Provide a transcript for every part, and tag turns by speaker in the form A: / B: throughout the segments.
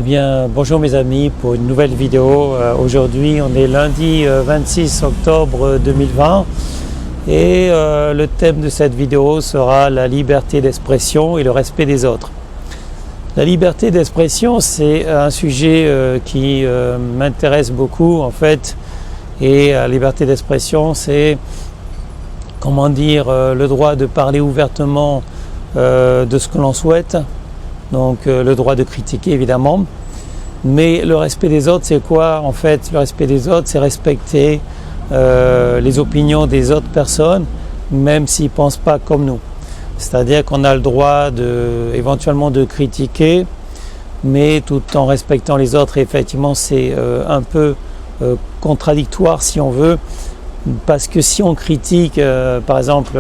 A: Eh bien, bonjour mes amis pour une nouvelle vidéo. Aujourd'hui, on est lundi 26 octobre 2020 et le thème de cette vidéo sera la liberté d'expression et le respect des autres. La liberté d'expression, c'est un sujet qui m'intéresse beaucoup en fait. Et la liberté d'expression, c'est, comment dire, le droit de parler ouvertement de ce que l'on souhaite. Donc le droit de critiquer évidemment, mais le respect des autres c'est quoi en fait? Le respect des autres c'est respecter les opinions des autres personnes même s'ils ne pensent pas comme nous. C'est-à-dire qu'on a le droit éventuellement de critiquer mais tout en respectant les autres. Et effectivement c'est un peu contradictoire si on veut, parce que si on critique par exemple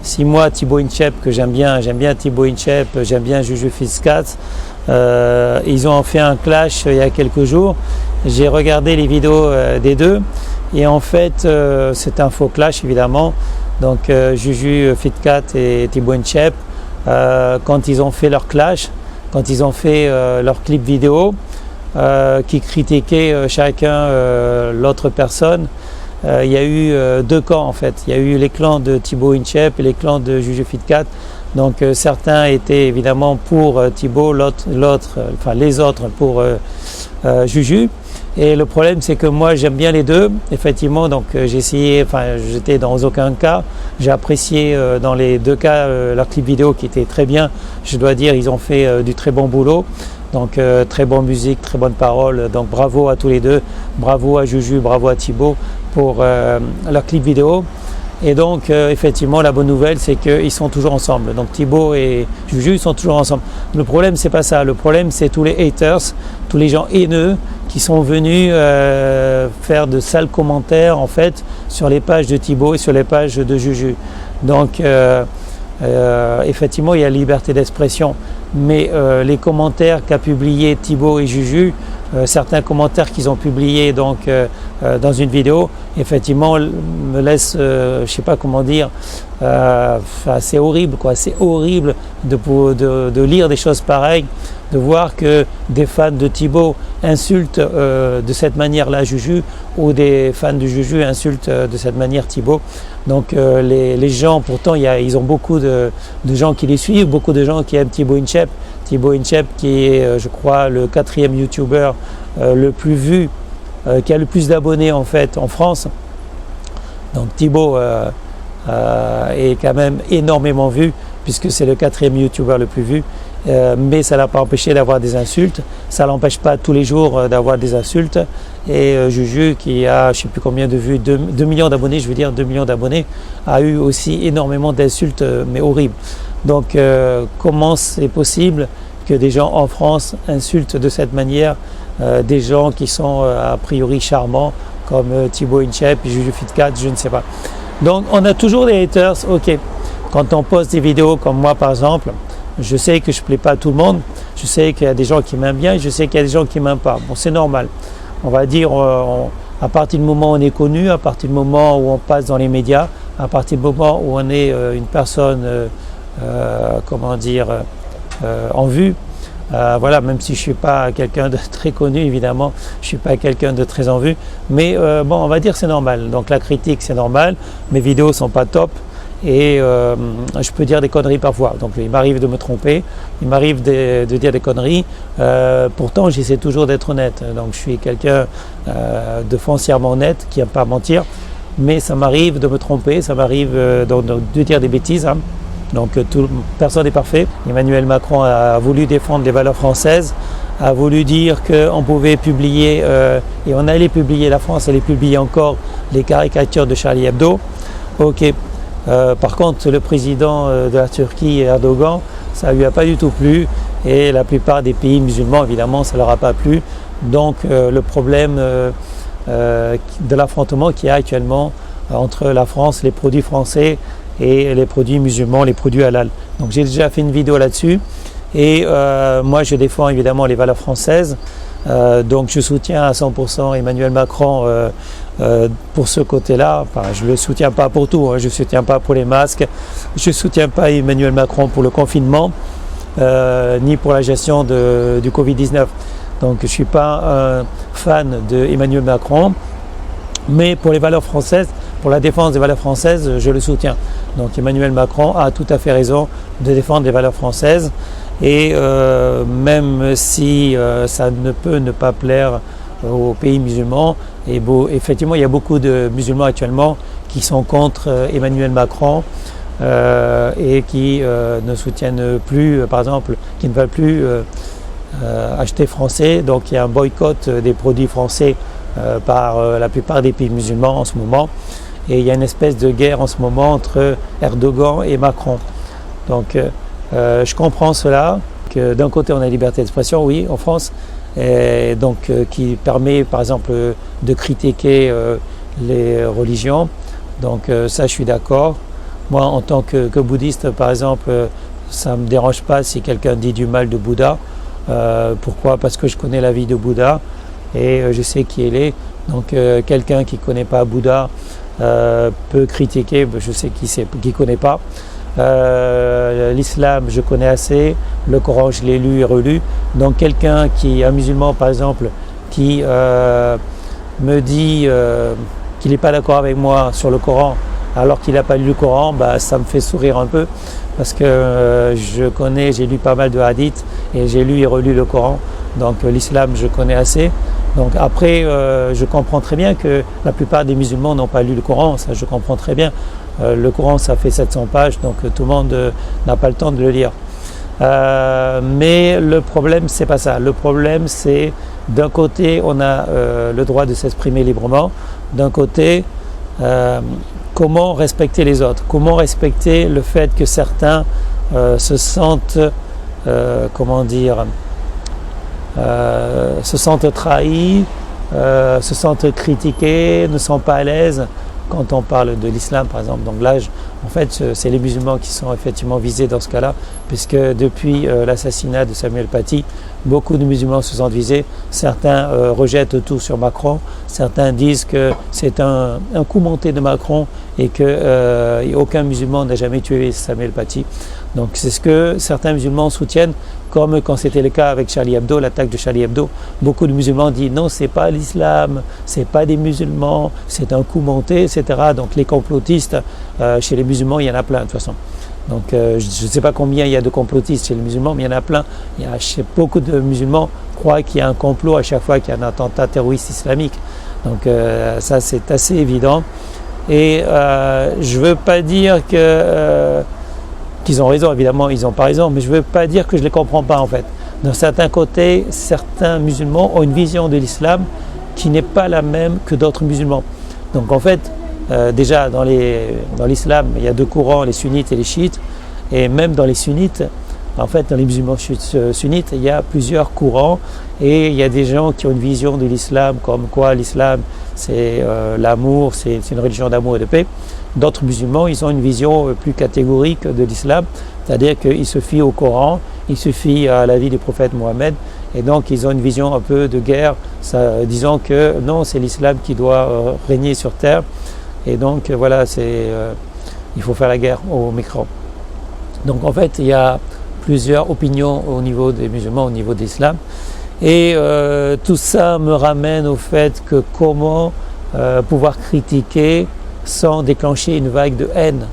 A: si moi Thibaut Inchep, que j'aime bien Thibaut Inchep, j'aime bien Juju Fitcat, ils ont fait un clash il y a quelques jours. J'ai regardé les vidéos des deux et en fait c'est un faux clash évidemment. Donc Juju Fitcat et Thibaut Inchep, quand ils ont fait leur clash, quand ils ont fait leur clip vidéo qui critiquaient chacun l'autre personne, il y a eu deux camps en fait. Il y a eu les clans de Thibaut Inchep et les clans de Juju Fitcat. Donc certains étaient évidemment pour Thibaut, les autres pour Juju. Et le problème c'est que moi j'aime bien les deux, effectivement. Donc j'ai essayé, j'étais dans aucun cas. J'ai apprécié dans les deux cas leur clip vidéo qui était très bien. Je dois dire, ils ont fait du très bon boulot. Donc très bonne musique, très bonne parole. Donc bravo à tous les deux, bravo à Juju, bravo à Thibaut pour leur clip vidéo. Et donc effectivement la bonne nouvelle c'est qu'ils sont toujours ensemble. Donc Thibaut et Juju sont toujours ensemble. Le problème c'est pas ça, le problème c'est tous les haters, tous les gens haineux qui sont venus faire de sales commentaires en fait sur les pages de Thibaut et sur les pages de Juju. Donc effectivement il y a liberté d'expression, mais les commentaires qu'a publié Thibaut et Juju, certains commentaires qu'ils ont publiés donc dans une vidéo, effectivement me laissent, je sais pas comment dire, c'est horrible quoi, c'est horrible de lire des choses pareilles, de voir que des fans de Thibaut insultent de cette manière-là Juju, ou des fans de Juju insultent de cette manière Thibaut. Donc les gens, pourtant ils ont beaucoup de gens qui les suivent, beaucoup de gens qui aiment Thibaut Inchep. Thibaut Inchep qui est je crois le 4e youtubeur le plus vu, qui a le plus d'abonnés en fait en France. Donc Thibaut est quand même énormément vu puisque c'est le 4e youtubeur le plus vu. Mais ça ne l'a pas empêché d'avoir des insultes, ça ne l'empêche pas tous les jours d'avoir des insultes. Et Juju qui a je ne sais plus combien de vues, 2 millions d'abonnés, je veux dire 2 millions d'abonnés, a eu aussi énormément d'insultes mais horribles. Donc comment c'est possible que des gens en France insultent de cette manière des gens qui sont a priori charmants comme Thibaut Inchep, Juju Fitcat, je ne sais pas. Donc on a toujours des haters, ok. Quand on poste des vidéos comme moi par exemple, je sais que je ne plais pas à tout le monde, je sais qu'il y a des gens qui m'aiment bien, je sais qu'il y a des gens qui ne m'aiment pas. Bon, c'est normal. On va dire, à partir du moment où on est connu, à partir du moment où on passe dans les médias, à partir du moment où on est une personne, comment dire, en vue, voilà, même si je ne suis pas quelqu'un de très connu, évidemment, je ne suis pas quelqu'un de très en vue, mais bon, on va dire c'est normal. Donc la critique, c'est normal, mes vidéos ne sont pas top. Et je peux dire des conneries parfois, donc il m'arrive de me tromper, il m'arrive de dire des conneries, pourtant j'essaie toujours d'être honnête, donc je suis quelqu'un de foncièrement honnête, qui n'aime pas mentir, mais ça m'arrive de me tromper, ça m'arrive de dire des bêtises, hein. Donc personne n'est parfait. Emmanuel Macron a voulu défendre les valeurs françaises, a voulu dire qu'on pouvait publier, et on allait publier, la France allait publier encore les caricatures de Charlie Hebdo, ok. Par contre le président de la Turquie, Erdogan, ça ne lui a pas du tout plu, et la plupart des pays musulmans évidemment ça ne leur a pas plu. Donc le problème de l'affrontement qu'il y a actuellement entre la France, les produits français et les produits musulmans, les produits halal. Donc j'ai déjà fait une vidéo là-dessus et moi je défends évidemment les valeurs françaises. Donc je soutiens à 100% Emmanuel Macron pour ce côté-là. Enfin, je ne le soutiens pas pour tout, hein. Je ne soutiens pas pour les masques, je ne soutiens pas Emmanuel Macron pour le confinement, ni pour la gestion du Covid-19. Donc je ne suis pas un fan d'Emmanuel Macron, mais pour les valeurs françaises, pour la défense des valeurs françaises, je le soutiens. Donc Emmanuel Macron a tout à fait raison de défendre les valeurs françaises. Et même si ça ne peut ne pas plaire aux pays musulmans, et effectivement il y a beaucoup de musulmans actuellement qui sont contre Emmanuel Macron et qui ne soutiennent plus, par exemple, qui ne veulent plus acheter français. Donc il y a un boycott des produits français par la plupart des pays musulmans en ce moment. Et il y a une espèce de guerre en ce moment entre Erdogan et Macron. Donc je comprends cela, que d'un côté on a la liberté d'expression, oui, en France, et donc qui permet par exemple de critiquer les religions. Donc ça je suis d'accord. Moi en tant que bouddhiste par exemple, ça ne me dérange pas si quelqu'un dit du mal de Bouddha. Pourquoi? Parce que je connais la vie de Bouddha et je sais qui il est. Donc quelqu'un qui ne connaît pas Bouddha peut critiquer, je sais qui ne connaît pas. L'islam je connais assez, le Coran je l'ai lu et relu. Donc quelqu'un un musulman par exemple, qui me dit qu'il n'est pas d'accord avec moi sur le Coran alors qu'il n'a pas lu le Coran, ça me fait sourire un peu parce que j'ai lu pas mal de hadiths et j'ai lu et relu le Coran. Donc l'islam je connais assez. Donc après je comprends très bien que la plupart des musulmans n'ont pas lu le Coran, ça je comprends très bien. Le Coran ça fait 700 pages, donc tout le monde n'a pas le temps de le lire. Mais le problème c'est pas ça. Le problème c'est d'un côté on a le droit de s'exprimer librement, d'un côté comment respecter les autres, comment respecter le fait que certains se sentent se sentent trahis, se sentent critiqués, ne sont pas à l'aise quand on parle de l'islam par exemple. Donc là, en fait, c'est les musulmans qui sont effectivement visés dans ce cas-là, puisque depuis l'assassinat de Samuel Paty, beaucoup de musulmans se sentent visés. Certains rejettent tout sur Macron, certains disent que c'est un coup monté de Macron et qu'aucun musulman n'a jamais tué Samuel Paty. Donc c'est ce que certains musulmans soutiennent, comme quand c'était le cas avec Charlie Hebdo, l'attaque de Charlie Hebdo. Beaucoup de musulmans disent non, c'est pas l'islam, c'est pas des musulmans, c'est un coup monté, etc. Donc les complotistes, chez les musulmans, il y en a plein de toute façon. Donc je ne sais pas combien il y a de complotistes chez les musulmans, mais il y en a plein. Beaucoup de musulmans croient qu'il y a un complot à chaque fois qu'il y a un attentat terroriste islamique. Donc ça c'est assez évident. Et je ne veux pas dire qu'ils ont raison, évidemment ils n'ont pas raison, mais je ne veux pas dire que je ne les comprends pas en fait. D'un certain côté, certains musulmans ont une vision de l'islam qui n'est pas la même que d'autres musulmans. Donc en fait, déjà dans l'islam, il y a deux courants, les sunnites et les chiites, et même dans les sunnites, en fait dans les musulmans sunnites, il y a plusieurs courants, et il y a des gens qui ont une vision de l'islam comme quoi l'islam c'est l'amour, c'est une religion d'amour et de paix. D'autres musulmans, ils ont une vision plus catégorique de l'islam, c'est-à-dire qu'ils se fient au Coran, ils se fient à la vie du prophète Mohammed, et donc ils ont une vision un peu de guerre, disant que non, c'est l'islam qui doit régner sur terre, et donc voilà, il faut faire la guerre aux mécréants. Donc en fait, il y a plusieurs opinions au niveau des musulmans, au niveau de l'islam, et tout ça me ramène au fait que comment pouvoir critiquer sans déclencher une vague de haine.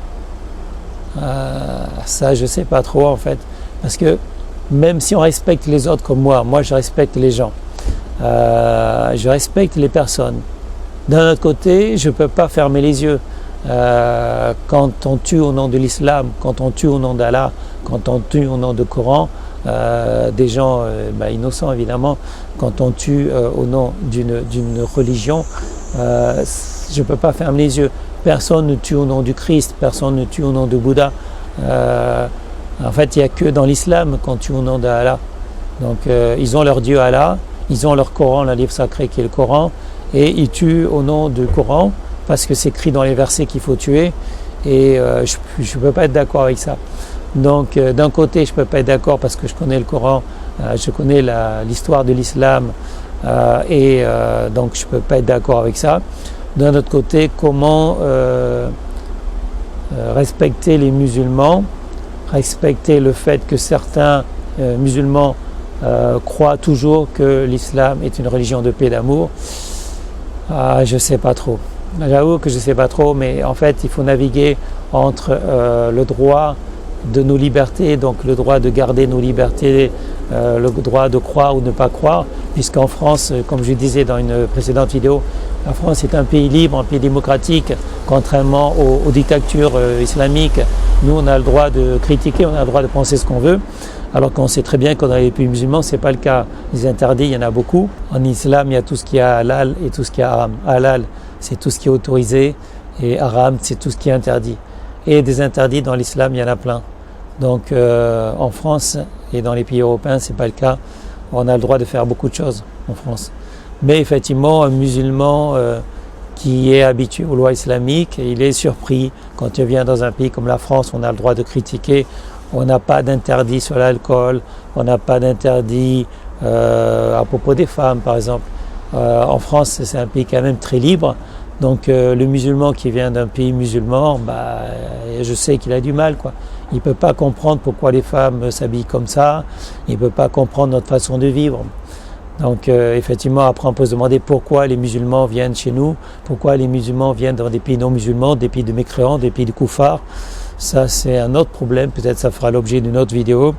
A: Ça je sais pas trop en fait, parce que même si on respecte les autres comme moi je respecte les gens, je respecte les personnes. D'un autre côté, je ne peux pas fermer les yeux. Quand on tue au nom de l'islam, quand on tue au nom d'Allah, quand on tue au nom du Coran, des gens innocents évidemment, quand on tue au nom d'une religion, je ne peux pas fermer les yeux. Personne ne tue au nom du Christ, personne ne tue au nom de Bouddha. En fait, il n'y a que dans l'islam qu'on tue au nom d'Allah. Donc ils ont leur Dieu Allah, ils ont leur Coran, le livre sacré qui est le Coran, et ils tuent au nom du Coran parce que c'est écrit dans les versets qu'il faut tuer, et je ne peux pas être d'accord avec ça. Donc d'un côté je ne peux pas être d'accord parce que je connais le Coran, je connais l'histoire de l'islam, et donc je ne peux pas être d'accord avec ça. D'un autre côté, comment respecter les musulmans, respecter le fait que certains musulmans croient toujours que l'islam est une religion de paix et d'amour. Je ne sais pas trop. J'avoue que je ne sais pas trop, mais en fait, il faut naviguer entre le droit de nos libertés, donc le droit de garder nos libertés, le droit de croire ou ne pas croire, puisqu'en France, comme je disais dans une précédente vidéo, la France est un pays libre, un pays démocratique, contrairement aux dictatures islamiques. Nous, on a le droit de critiquer, on a le droit de penser ce qu'on veut, alors qu'on sait très bien que dans les pays musulmans, ce n'est pas le cas. Les interdits, il y en a beaucoup. En islam, il y a tout ce qui est halal et tout ce qui est haram. Halal, c'est tout ce qui est autorisé, et haram, c'est tout ce qui est interdit. Et des interdits dans l'islam, il y en a plein. Donc en France et dans les pays européens, ce n'est pas le cas. On a le droit de faire beaucoup de choses en France. Mais effectivement, un musulman qui est habitué aux lois islamiques, il est surpris quand il vient dans un pays comme la France, on a le droit de critiquer. On n'a pas d'interdit sur l'alcool, on n'a pas d'interdit à propos des femmes, par exemple. En France, c'est un pays quand même très libre. Donc le musulman qui vient d'un pays musulman, je sais qu'il a du mal, quoi. Il ne peut pas comprendre pourquoi les femmes s'habillent comme ça, il ne peut pas comprendre notre façon de vivre. Donc effectivement, après on peut se demander pourquoi les musulmans viennent chez nous, pourquoi les musulmans viennent dans des pays non musulmans, des pays de mécréants, des pays de koufars. Ça c'est un autre problème, peut-être ça fera l'objet d'une autre vidéo.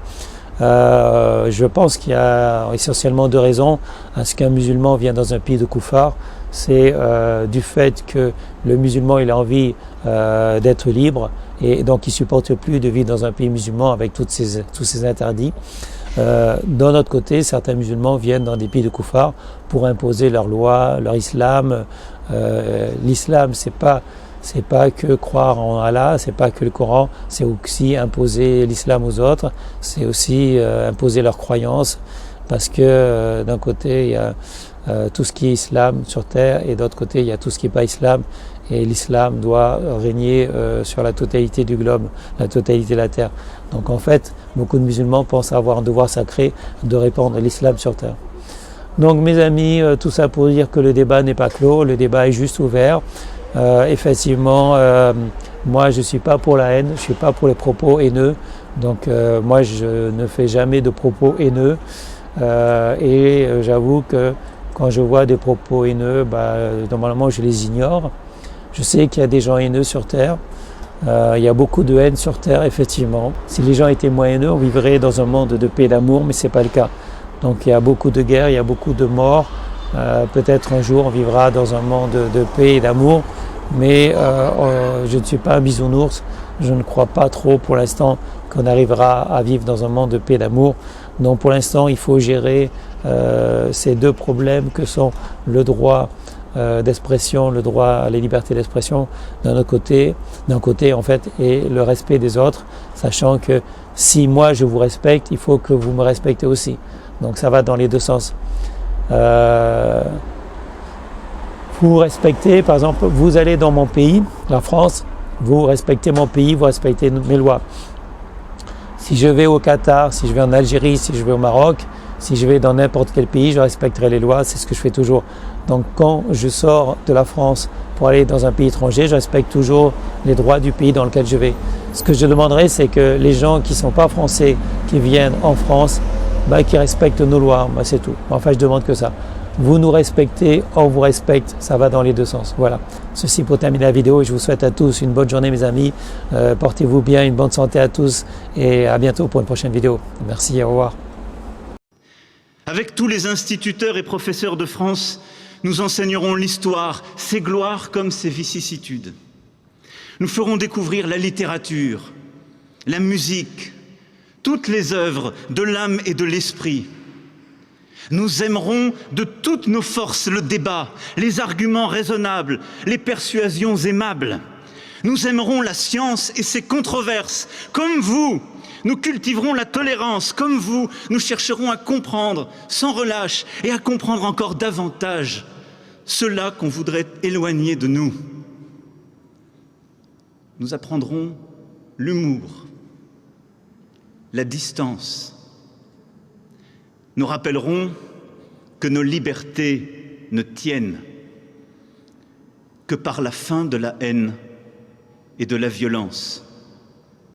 A: Je pense qu'il y a essentiellement deux raisons à ce qu'un musulman vient dans un pays de koufars. C'est du fait que le musulman il a envie d'être libre et donc il ne supporte plus de vivre dans un pays musulman avec tous ces interdits. D'un autre côté, certains musulmans viennent dans des pays de koufars pour imposer leurs lois, leur islam. L'islam, c'est pas que croire en Allah, c'est pas que le Coran, c'est aussi imposer l'islam aux autres, c'est aussi imposer leurs croyances, parce que d'un côté il y a tout ce qui est islam sur terre et d'autre côté il y a tout ce qui n'est pas islam, et l'islam doit régner sur la totalité du globe, la totalité de la terre. Donc en fait, beaucoup de musulmans pensent avoir un devoir sacré de répandre l'islam sur terre. Donc mes amis, tout ça pour dire que le débat n'est pas clos, le débat est juste ouvert. Effectivement, moi je ne suis pas pour la haine, je ne suis pas pour les propos haineux, donc moi je ne fais jamais de propos haineux, et j'avoue que quand je vois des propos haineux, normalement je les ignore. Je sais qu'il y a des gens haineux sur terre, il y a beaucoup de haine sur terre, effectivement. Si les gens étaient moins haineux, on vivrait dans un monde de paix et d'amour, mais ce n'est pas le cas. Donc il y a beaucoup de guerres, il y a beaucoup de morts. Peut-être un jour on vivra dans un monde de paix et d'amour, mais je ne suis pas un bisounours, je ne crois pas trop pour l'instant qu'on arrivera à vivre dans un monde de paix et d'amour. Donc pour l'instant il faut gérer ces deux problèmes que sont le droit d'expression, le droit à la liberté d'expression d'un côté en fait, et le respect des autres, sachant que si moi je vous respecte, il faut que vous me respectez aussi. Donc ça va dans les deux sens. Vous respectez, par exemple, vous allez dans mon pays, la France, vous respectez mon pays, vous respectez mes lois. Si je vais au Qatar, si je vais en Algérie, si je vais au Maroc, si je vais dans n'importe quel pays, je respecterai les lois, c'est ce que je fais toujours. Donc quand je sors de la France pour aller dans un pays étranger, je respecte toujours les droits du pays dans lequel je vais. Ce que je demanderais, c'est que les gens qui ne sont pas français, qui viennent en France, qui respectent nos lois, c'est tout. Enfin, je demande que ça. Vous nous respectez, on vous respecte, ça va dans les deux sens. Voilà. Ceci pour terminer la vidéo, et je vous souhaite à tous une bonne journée mes amis. Portez-vous bien, une bonne santé à tous, et à bientôt pour une prochaine vidéo. Merci, au revoir.
B: Avec tous les instituteurs et professeurs de France, nous enseignerons l'histoire, ses gloires comme ses vicissitudes. Nous ferons découvrir la littérature, la musique, toutes les œuvres de l'âme et de l'esprit. Nous aimerons de toutes nos forces le débat, les arguments raisonnables, les persuasions aimables. Nous aimerons la science et ses controverses, comme vous. Nous cultiverons la tolérance, comme vous. Nous chercherons à comprendre sans relâche et à comprendre encore davantage ceux-là qu'on voudrait éloigner de nous. Nous apprendrons l'humour, la distance. Nous rappellerons que nos libertés ne tiennent que par la fin de la haine et de la violence.